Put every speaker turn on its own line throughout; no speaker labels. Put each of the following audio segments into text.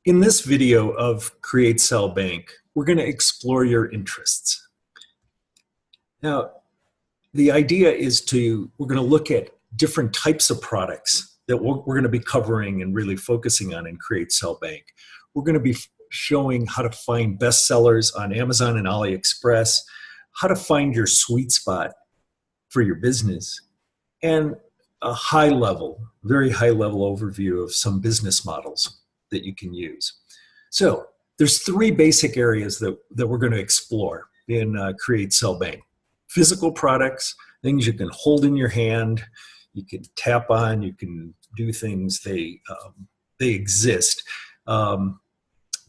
In this video of Create Sell Bank, we're going to explore your interests. Now, the idea is we're going to look at different types of products that we're going to be covering and really focusing on in Create Sell Bank. We're going to be showing how to find bestsellers on Amazon and Aliexpress, how to find your sweet spot for your business, and a very high level overview of some business models that you can use. So there's three basic areas that we're going to explore in Create Sell Bank. Physical products, things you can hold in your hand, you can tap on, you can do things, they exist.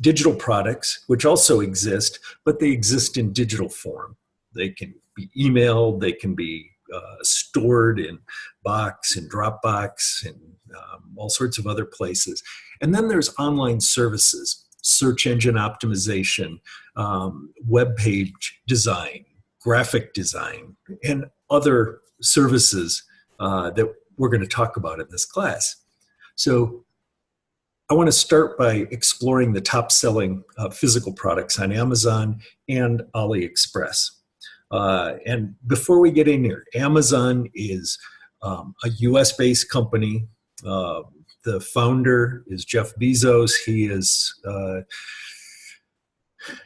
Digital products, which also exist, but they exist in digital form. They can be emailed, they can be stored in Box and Dropbox and all sorts of other places. And then there's online services, search engine optimization, web page design, graphic design, and other services that we're going to talk about in this class. So I want to start by exploring the top-selling physical products on Amazon and AliExpress. And before we get in here, Amazon is a US-based company. The founder is Jeff Bezos. He is,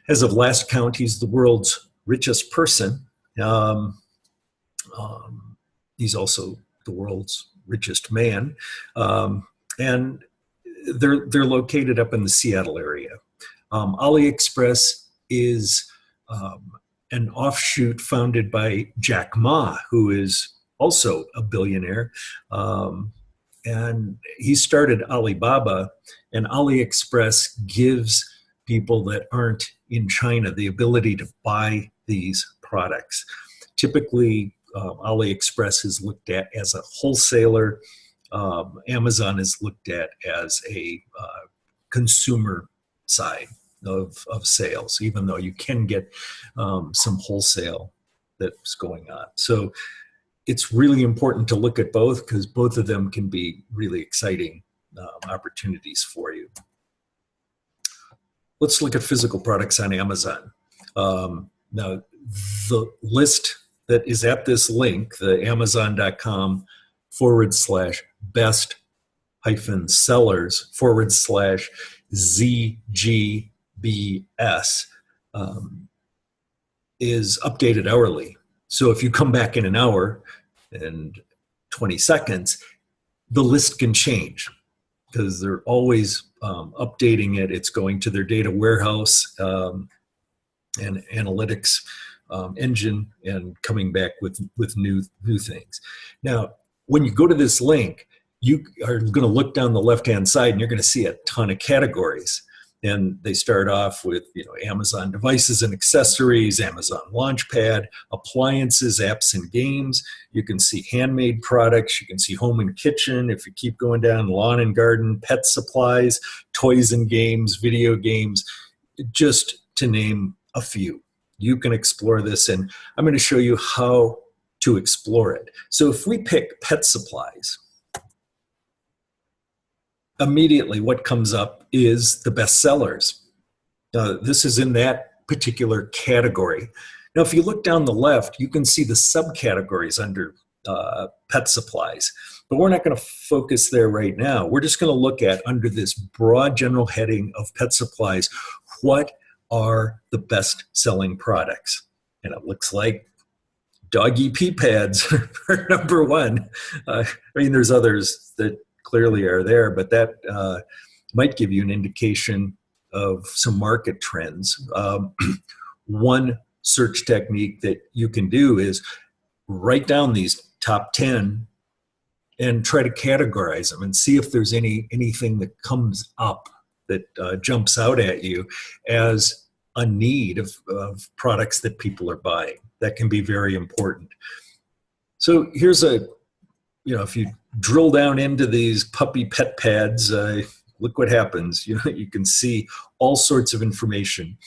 as of last count, he's the world's richest person. He's also the world's richest man. And they're located up in the Seattle area. AliExpress is an offshoot founded by Jack Ma, who is also a billionaire. And he started Alibaba, and AliExpress gives people that aren't in China the ability to buy these products. Typically, AliExpress is looked at as a wholesaler. Amazon is looked at as a consumer side of sales, even though you can get some wholesale that's going on. So it's really important to look at both because both of them can be really exciting opportunities for you. Let's look at physical products on Amazon. Now, the list that is at this link, the amazon.com/best-sellers/ZGBS is updated hourly. So if you come back in an hour and 20 seconds, the list can change because they're always updating it. It's going to their data warehouse and analytics engine and coming back with new things. Now, when you go to this link, you are going to look down the left-hand side and you're going to see a ton of categories. And they start off with, Amazon devices and accessories, Amazon Launchpad, appliances, apps and games. You can see handmade products. You can see home and kitchen. If you keep going down, lawn and garden, pet supplies, toys and games, video games, just to name a few. You can explore this, and I'm going to show you how to explore it. So if we pick pet supplies, immediately what comes up is the bestsellers. This is in that particular category. Now, if you look down the left, you can see the subcategories under pet supplies. But we're not going to focus there right now. We're just going to look at, under this broad general heading of pet supplies, what are the best-selling products. And it looks like doggy pee pads are number one. There's others that clearly are there, but that might give you an indication of some market trends. One search technique that you can do is write down these top 10 and try to categorize them and see if there's anything that comes up that jumps out at you as a need of products that people are buying. That can be very important. So here's if you drill down into these puppy pet pads, look what happens. You can see all sorts of information.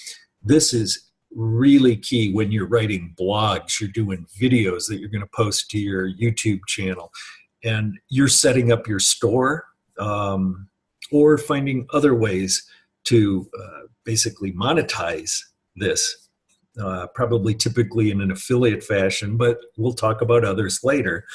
This is really key when you're writing blogs, you're doing videos that you're going to post to your YouTube channel, and you're setting up your store or finding other ways to basically monetize this, probably typically in an affiliate fashion, but we'll talk about others later.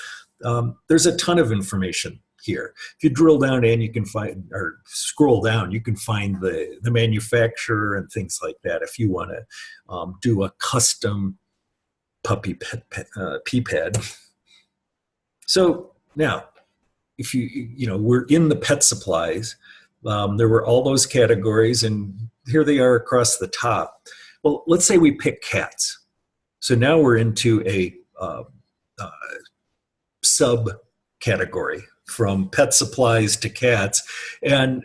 There's a ton of information here. If you drill down and you can find, or scroll down, you can find the manufacturer and things like that if you want to do a custom puppy pee pad. So now, if we're in the pet supplies, there were all those categories, and here they are across the top. Well, let's say we pick cats. So now we're into a subcategory from pet supplies to cats. And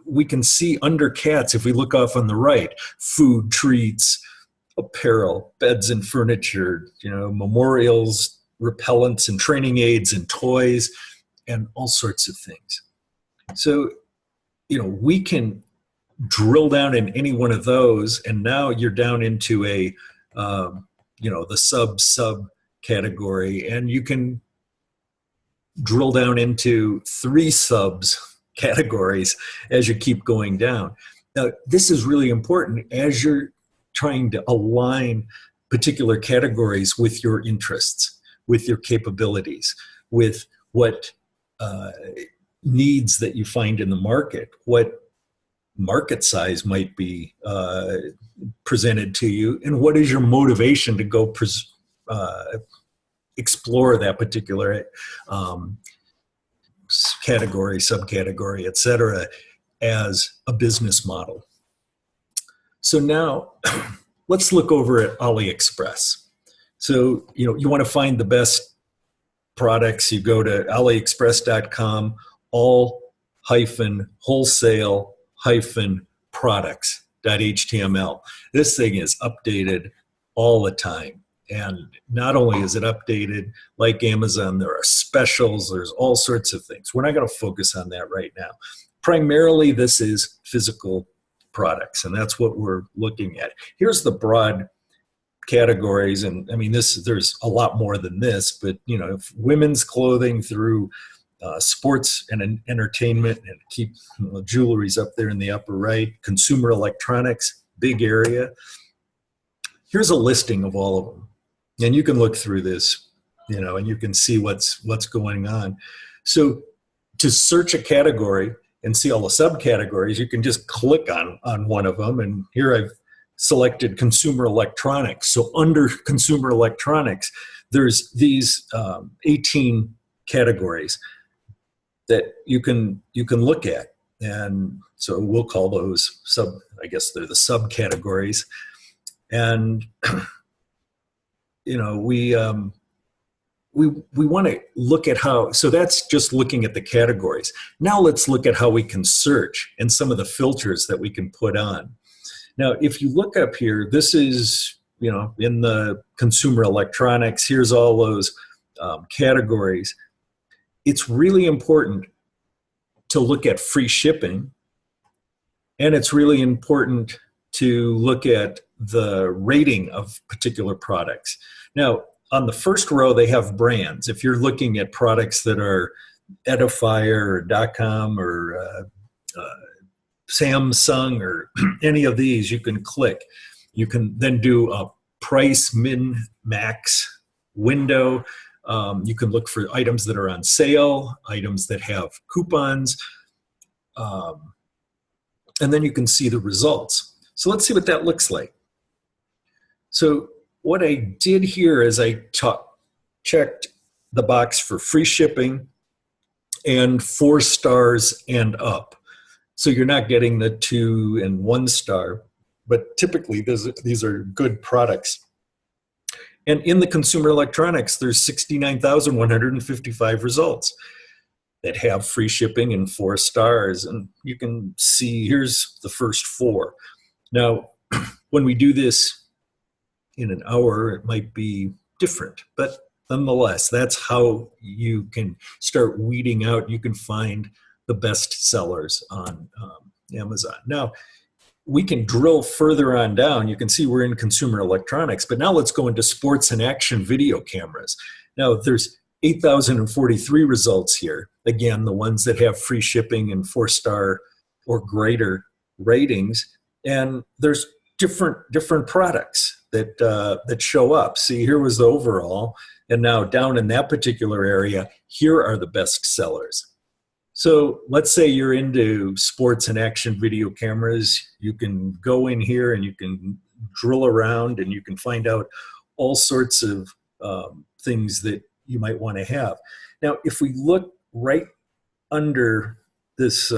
we can see under cats, if we look off on the right, food, treats, apparel, beds and furniture, memorials, repellents and training aids and toys, and all sorts of things. So, we can drill down in any one of those, and now you're down into a, the sub category, and you can drill down into 3 subs categories as you keep going down. Now, this is really important as you're trying to align particular categories with your interests, with your capabilities, with what needs that you find in the market, what market size might be presented to you, and what is your motivation to go explore that particular category, subcategory, et cetera, as a business model. So now let's look over at Aliexpress. So, you want to find the best products, you go to aliexpress.com, all-wholesale-products.html. This thing is updated all the time. And not only is it updated, like Amazon, there are specials, there's all sorts of things. We're not going to focus on that right now. Primarily, this is physical products, and that's what we're looking at. Here's the broad categories, and I mean, there's a lot more than this, but women's clothing through sports and entertainment, and keep jewelry's up there in the upper right. Consumer electronics, big area. Here's a listing of all of them, and you can look through this, and you can see what's going on. So to search a category and see all the subcategories, you can just click on one of them, and here I've selected consumer electronics. So under consumer electronics, there's these 18 categories that you can look at, and so we'll call those I guess they're the subcategories. And we want to look at how, so that's just looking at the categories. Now let's look at how we can search and some of the filters that we can put on. Now, if you look up here, this is, in the consumer electronics, here's all those categories. It's really important to look at free shipping, and it's really important to look at the rating of particular products. Now, on the first row, they have brands. If you're looking at products that are Edifier or .com or Samsung or any of these, you can click. You can then do a price, min, max, window. You can look for items that are on sale, items that have coupons, and then you can see the results. So let's see what that looks like. So what I did here is I checked the box for free shipping and 4 stars and up. So you're not getting the 2 and 1 star, but typically these are good products. And in the consumer electronics, there's 69,155 results that have free shipping and 4 stars. And you can see here's the first 4. Now, when we do this in an hour, it might be different, but nonetheless, that's how you can start weeding out. You can find the best sellers on Amazon. Now, we can drill further on down. You can see we're in consumer electronics, but now let's go into sports and action video cameras. Now, there's 8,043 results here. Again, the ones that have free shipping and 4-star or greater ratings, and there's different products that show up. See, here was the overall, and now down in that particular area, here are the best sellers. So let's say you're into sports and action video cameras. You can go in here and you can drill around and you can find out all sorts of things that you might want to have. Now, if we look right under this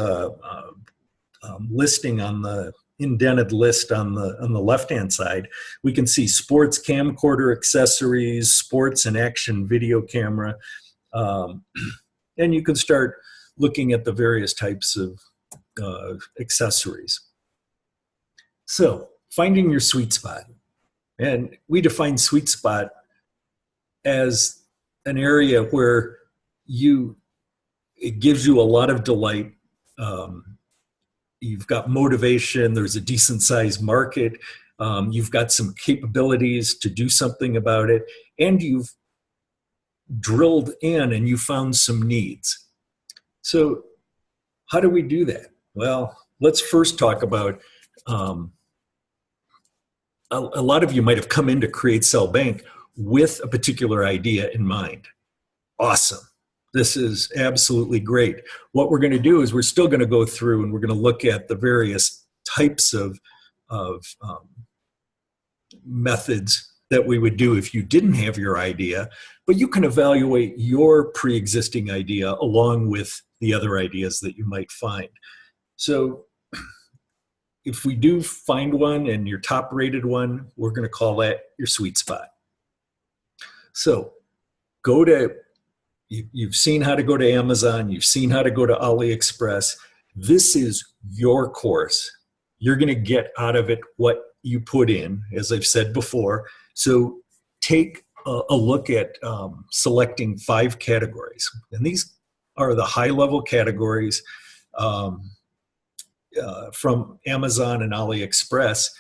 listing on the indented list on the left-hand side, we can see sports camcorder accessories, sports and action video camera, and you can start looking at the various types of accessories. So finding your sweet spot. And we define sweet spot as an area where it gives you a lot of delight. You've got motivation, there's a decent sized market, you've got some capabilities to do something about it, and you've drilled in and you found some needs. So how do we do that? Well, let's first talk about, a lot of you might have come into Create Sell Bank with a particular idea in mind. Awesome. This is absolutely great. What we're going to do is we're still going to go through and we're going to look at the various types of methods that we would do if you didn't have your idea, but you can evaluate your pre-existing idea along with the other ideas that you might find. So if we do find one and your top rated one, we're going to call that your sweet spot. So you've seen how to go to Amazon, you've seen how to go to Aliexpress. This is your course. You're going to get out of it what you put in, as I've said before. So take a look at selecting 5 categories. And these are the high-level categories from Amazon and AliExpress.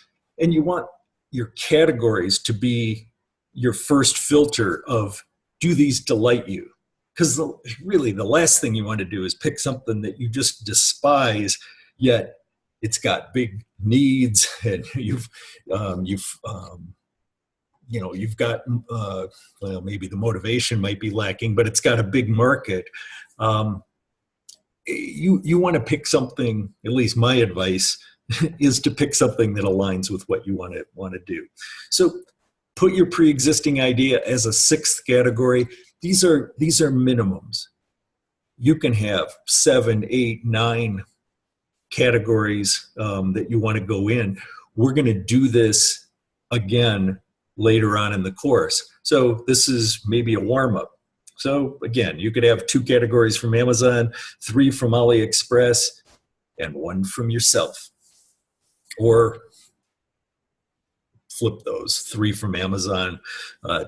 And you want your categories to be your first filter of, do these delight you? Because really the last thing you want to do is pick something that you just despise, yet it's got big needs and you've got, well, maybe the motivation might be lacking, but it's got a big market. You want to pick something, at least my advice is to pick something that aligns with what you want to do. So put your pre-existing idea as a 6th category. These are minimums. You can have 7, 8, 9 categories that you want to go in. We're going to do this again later on in the course. So this is maybe a warm-up. So again, you could have 2 categories from Amazon, 3 from AliExpress, and 1 from yourself. Or flip those, 3 from Amazon,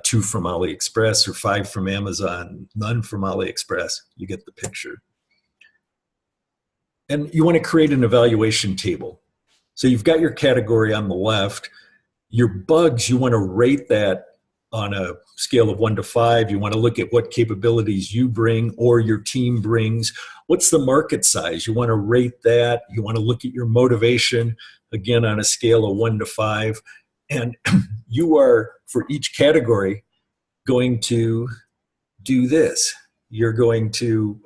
2 from AliExpress, or 5 from Amazon, none from AliExpress. You get the picture. And you want to create an evaluation table. So you've got your category on the left. Your bugs, you want to rate that on a scale of 1 to 5. You want to look at what capabilities you bring or your team brings. What's the market size? You want to rate that. You want to look at your motivation, again, on a scale of 1 to 5. And you are, for each category, going to do this. You're going to,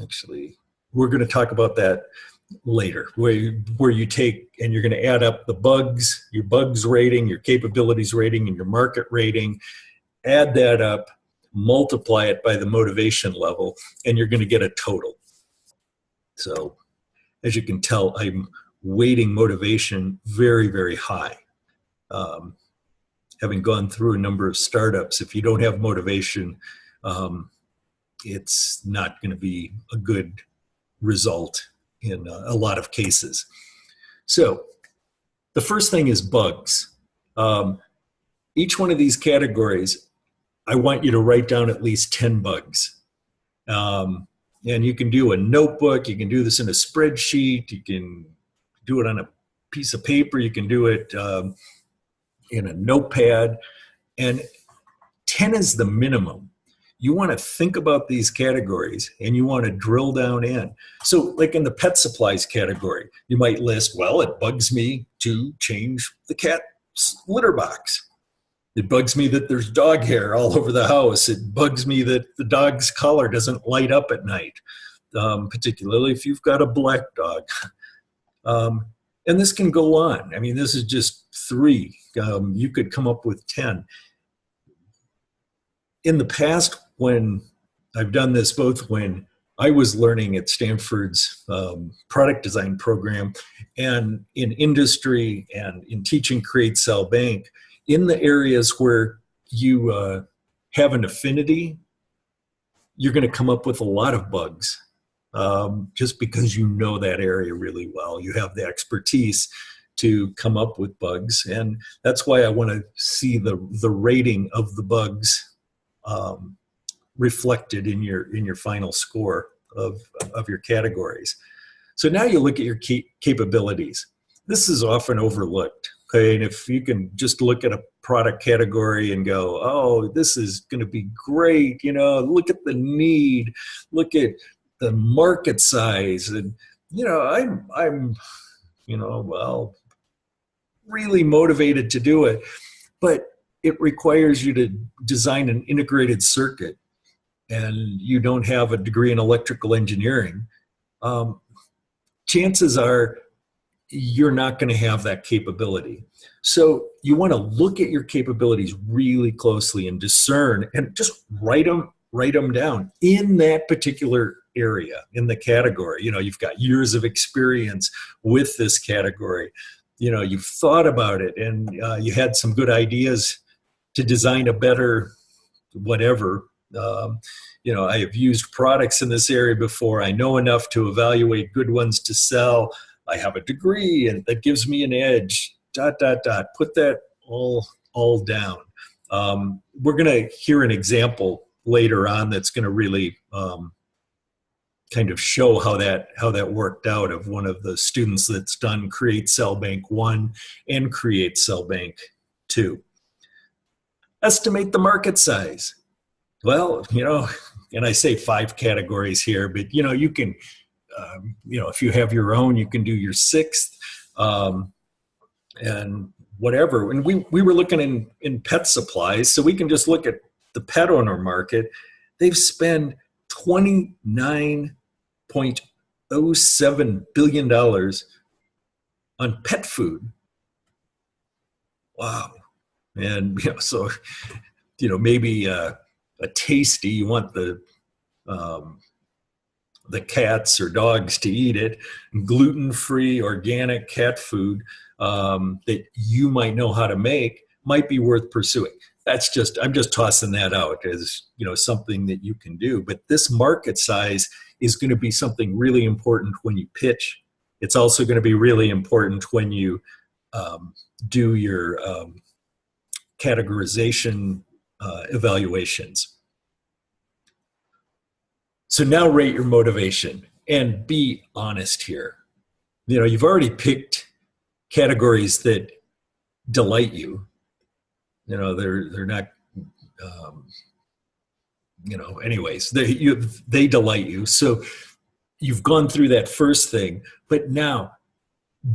actually, we're going to talk about that later, where you take and you're going to add up the bugs, your bugs rating, your capabilities rating, and your market rating, add that up, multiply it by the motivation level, and you're going to get a total. So as you can tell, I'm weighting motivation very, very high. Having gone through a number of startups, if you don't have motivation, it's not going to be a good result in a lot of cases. So the first thing is bugs. Each one of these categories, I want you to write down at least 10 bugs. And you can do a notebook, you can do this in a spreadsheet, you can do it on a piece of paper, you can do it in a notepad, and 10 is the minimum. you want to think about these categories and you want to drill down in. So like in the pet supplies category, you might list, well, it bugs me to change the cat's litter box. It bugs me that there's dog hair all over the house. It bugs me that the dog's collar doesn't light up at night, particularly if you've got a black dog. And this can go on. I mean, this is just 3. You could come up with 10. In the past, when I've done this, both when I was learning at Stanford's product design program and in industry and in teaching Create, Sell, Bank, in the areas where you have an affinity, you're going to come up with a lot of bugs just because you know that area really well. You have the expertise to come up with bugs. And that's why I want to see the rating of the bugs reflected in your final score of your categories. So now you look at your capabilities. This is often overlooked. Okay, and if you can just look at a product category and go, oh, this is going to be great, look at the need, look at the market size, and I'm well, really motivated to do it, but it requires you to design an integrated circuit, and you don't have a degree in electrical engineering. Chances are you're not going to have that capability. So you want to look at your capabilities really closely and discern, and just write them down in that particular area, in the category. You've got years of experience with this category. You've thought about it, and you had some good ideas to design a better whatever. I have used products in this area before. I know enough to evaluate good ones to sell. I have a degree, and that gives me an edge, ... Put that all down. We're going to hear an example later on that's going to really kind of show how that worked out, of one of the students that's done Create, Sell, Bank 1 and Create, Sell, Bank 2. Estimate the market size. Well, and I say 5 categories here, but you can, if you have your own, you can do your 6th, and whatever. And we were looking in pet supplies, so we can just look at the pet owner market. They've spent $29.07 billion on pet food. Wow. And so maybe a tasty, you want the cats or dogs to eat it, gluten-free organic cat food that you might know how to make, might be worth pursuing. I'm just tossing that out as something that you can do. But this market size is going to be something really important when you pitch. It's also going to be really important when you do your categorization evaluations. So now rate your motivation and be honest here. You've already picked categories that delight you. They're not, anyways, they delight you. So you've gone through that first thing, but now,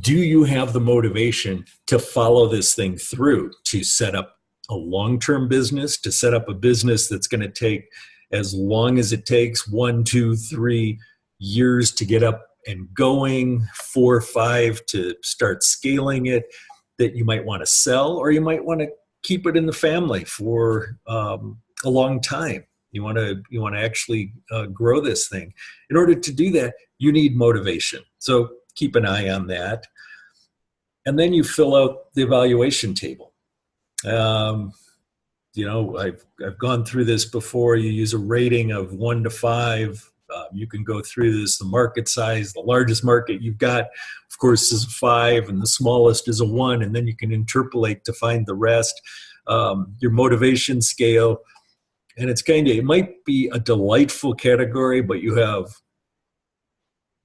do you have the motivation to follow this thing through, to set up a long-term business, to set up a business that's going to take as long as it takes, 1, 2, 3 years to get up and going, 4 or 5 to start scaling it, that you might want to sell, or you might want to keep it in the family for a long time. You want to actually grow this thing. In order to do that, you need motivation. So keep an eye on that. And then you fill out the evaluation table. I've gone through this before. You use a rating of 1 to 5. You can go through this. The market size, the largest market you've got, of course, is a 5, and the smallest is a 1, and then you can interpolate to find the rest. Your motivation scale, and it might be a delightful category, but you have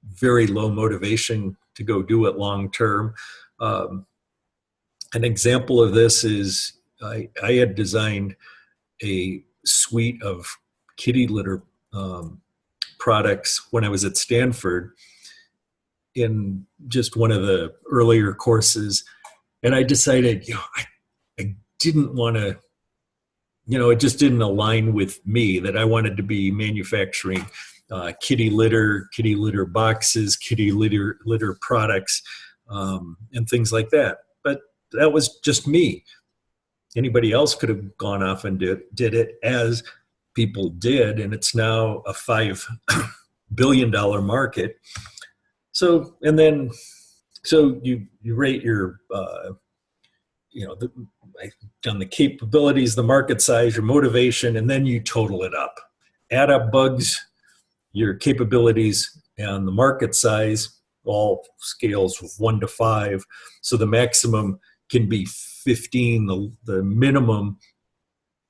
very low motivation to go do it long term. An example of this is I had designed a suite of kitty litter products when I was at Stanford in just one of the earlier courses. And I decided, I didn't want to, it just didn't align with me, that I wanted to be manufacturing kitty litter boxes, kitty litter products, and things like that. But that was just me. Anybody else could have gone off and did it, as people did, and it's now a $5 billion market. So, and then, so you rate your, on the capabilities, the market size, your motivation, and then you total it up. Add up bugs, your capabilities, and the market size, all scales of 1 to 5. So the maximum can be 15. The minimum,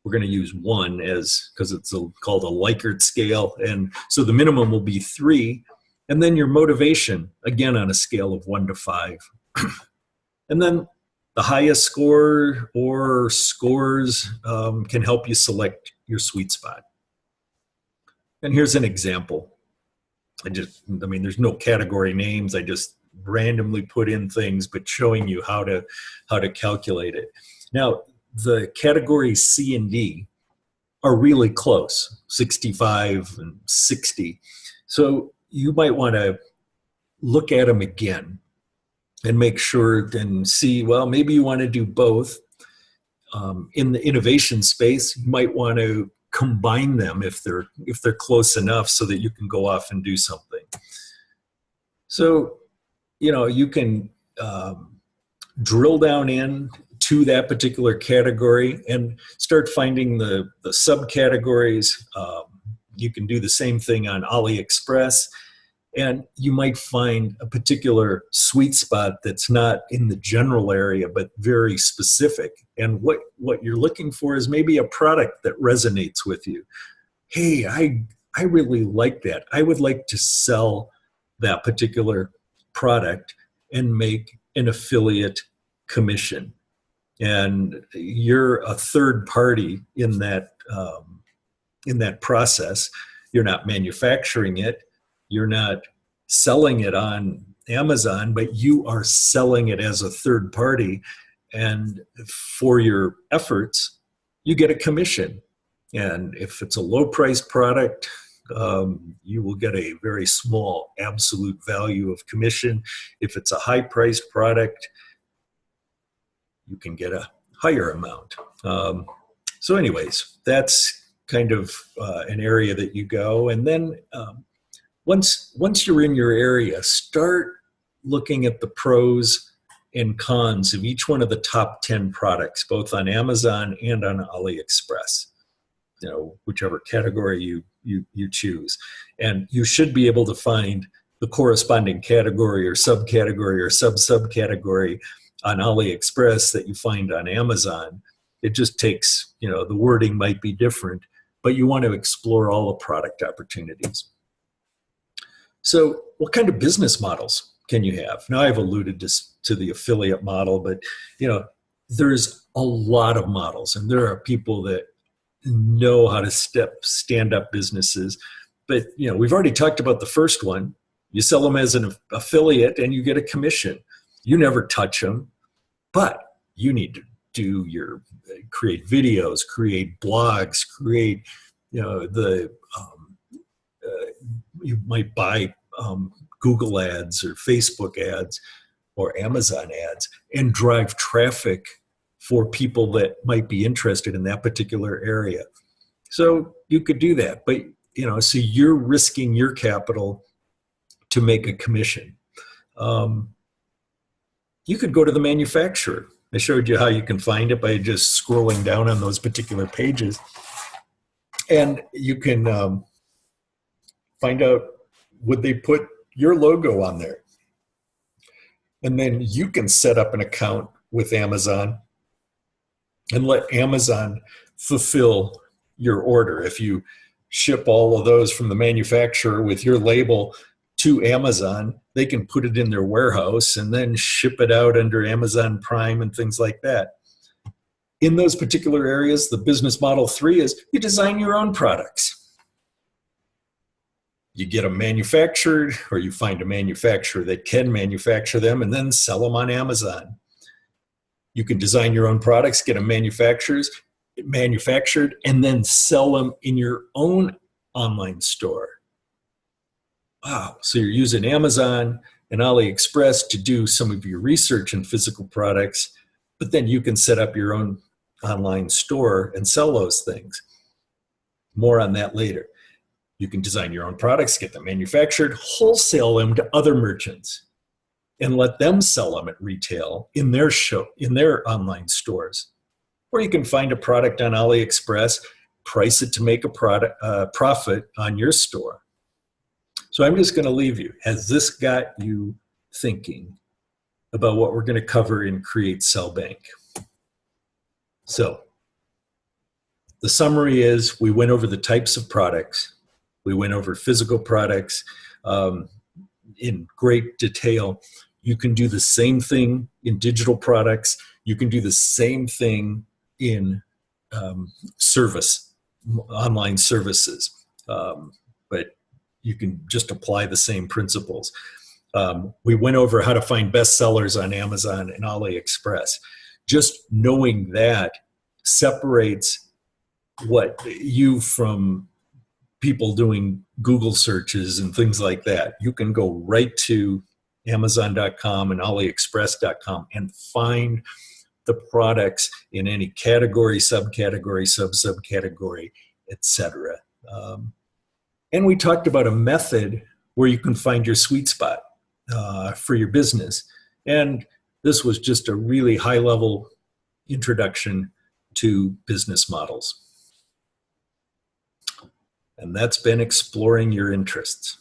we're going to use 1 because it's called a Likert scale. And so the minimum will be 3. And then your motivation, again, on a scale of 1 to 5. And then the highest score or scores can help you select your sweet spot. And here's an example. There's no category names. I just randomly put in things, but showing you how to calculate it. Now, the categories C and D are really close, 65 and 60. So you might want to look at them again and make sure and see, well, maybe you want to do both. In the innovation space, you might want to combine them if they're close enough so that you can go off and do something. So, you can drill down in to that particular category and start finding the subcategories. You can do the same thing on Aliexpress, and you might find a particular sweet spot that's not in the general area, but very specific. And what you're looking for is maybe a product that resonates with you. Hey, I really like that. I would like to sell that particular product and make an affiliate commission. And you're a third party in that process. You're not manufacturing it. You're not selling it on Amazon, but you are selling it as a third party. And for your efforts, you get a commission. And if it's a low price product, you will get a very small absolute value of commission. If it's a high priced product, you can get a higher amount. So anyways, that's kind of an area that you go. And then once you're in your area, start looking at the pros and cons of each one of the top 10 products, both on Amazon and on AliExpress, whichever category you choose. And you should be able to find the corresponding category or subcategory or subcategory on AliExpress that you find on Amazon. It just takes, the wording might be different, but you want to explore all the product opportunities. So what kind of business models can you have? Now, I've alluded to the affiliate model, but there's a lot of models, and there are people that know how to stand up businesses. But we've already talked about the first one. You sell them as an affiliate and you get a commission. You never touch them, but you need to create videos, create blogs, create you might buy Google ads or Facebook ads or Amazon ads and drive traffic for people that might be interested in that particular area. So you could do that, but so you're risking your capital to make a commission. You could go to the manufacturer. I showed you how you can find it by just scrolling down on those particular pages. And you can find out, would they put your logo on there? And then you can set up an account with Amazon and let Amazon fulfill your order. If you ship all of those from the manufacturer with your label to Amazon, they can put it in their warehouse and then ship it out under Amazon Prime and things like that. In those particular areas, the business model 3 is you design your own products. You get them manufactured, or you find a manufacturer that can manufacture them and then sell them on Amazon. You can design your own products, get them manufactured, and then sell them in your own online store. Wow. So you're using Amazon and Aliexpress to do some of your research in physical products, but then you can set up your own online store and sell those things. More on that later. You can design your own products, get them manufactured, wholesale them to other merchants, and let them sell them at retail in their online stores. Or you can find a product on AliExpress, price it to make a profit on your store. So I'm just going to leave you. Has this got you thinking about what we're going to cover in Create Sell Bank? So the summary is we went over the types of products. We went over physical products in great detail. You can do the same thing in digital products. You can do the same thing in online services. But you can just apply the same principles. We went over how to find bestsellers on Amazon and AliExpress. Just knowing that separates what you from people doing Google searches and things like that. You can go right to Amazon.com and AliExpress.com and find the products in any category, subcategory, subcategory, etc. And we talked about a method where you can find your sweet spot for your business. And this was just a really high-level introduction to business models. And that's been Exploring Your Interests.